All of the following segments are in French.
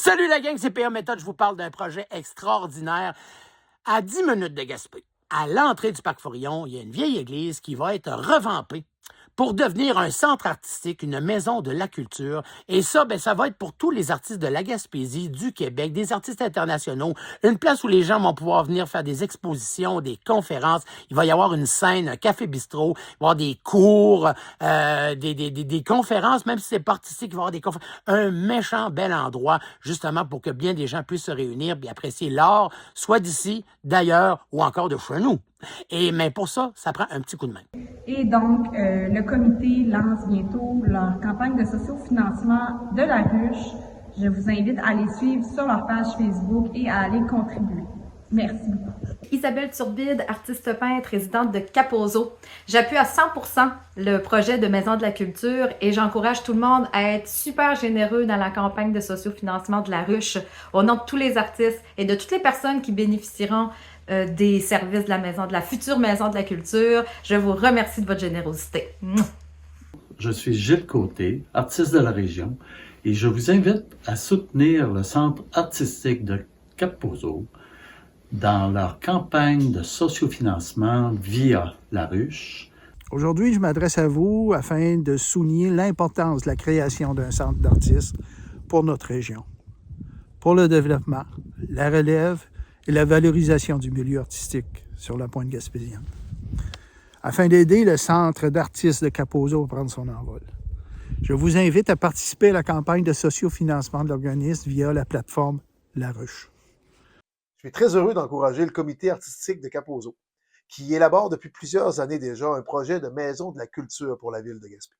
Salut la gang, c'est PA Méthode. Je vous parle d'un projet extraordinaire à 10 minutes de Gaspé. À l'entrée du parc Forillon, il y a une vieille église qui va être revampée pour devenir un centre artistique, une maison de la culture. Et ça, ça va être pour tous les artistes de la Gaspésie, du Québec, des artistes internationaux. Une place où les gens vont pouvoir venir faire des expositions, des conférences. Il va y avoir une scène, un café-bistrot, il va y avoir des cours, des conférences, même si c'est pas artistique, il va y avoir des conférences. Un méchant bel endroit, justement, pour que bien des gens puissent se réunir et apprécier l'art, soit d'ici, d'ailleurs, ou encore de chez nous. Mais pour ça, ça prend un petit coup de main. Et donc, le comité lance bientôt leur campagne de sociofinancement de la ruche. Je vous invite à les suivre sur leur page Facebook et à aller contribuer. Merci beaucoup. Isabelle Turbide, artiste peintre, résidente de Kaposo. J'appuie à 100% le projet de Maison de la Culture et j'encourage tout le monde à être super généreux dans la campagne de sociofinancement de la ruche au nom de tous les artistes et de toutes les personnes qui bénéficieront des services de la future Maison de la Culture. Je vous remercie de votre générosité. Je suis Gilles Côté, artiste de la région, et je vous invite à soutenir le Centre artistique de Kaposo dans leur campagne de sociofinancement via la ruche. Aujourd'hui, je m'adresse à vous afin de souligner l'importance de la création d'un centre d'artistes pour notre région, pour le développement, la relève et la valorisation du milieu artistique sur la pointe gaspésienne, afin d'aider le Centre d'artistes de Kaposo à prendre son envol. Je vous invite à participer à la campagne de sociofinancement de l'organisme via la plateforme La Ruche. Je suis très heureux d'encourager le comité artistique de Kaposo, qui élabore depuis plusieurs années déjà un projet de maison de la culture pour la ville de Gaspé.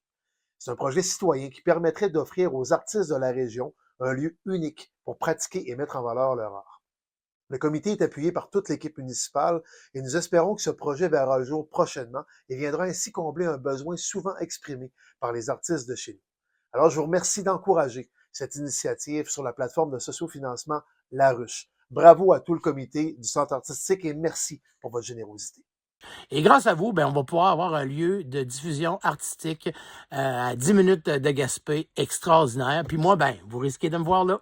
C'est un projet citoyen qui permettrait d'offrir aux artistes de la région un lieu unique pour pratiquer et mettre en valeur leur art. Le comité est appuyé par toute l'équipe municipale et nous espérons que ce projet verra le jour prochainement et viendra ainsi combler un besoin souvent exprimé par les artistes de chez nous. Alors, je vous remercie d'encourager cette initiative sur la plateforme de sociofinancement La Ruche. Bravo à tout le comité du Centre artistique et merci pour votre générosité. Et grâce à vous, on va pouvoir avoir un lieu de diffusion artistique à 10 minutes de Gaspé extraordinaire. Puis moi, vous risquez de me voir là.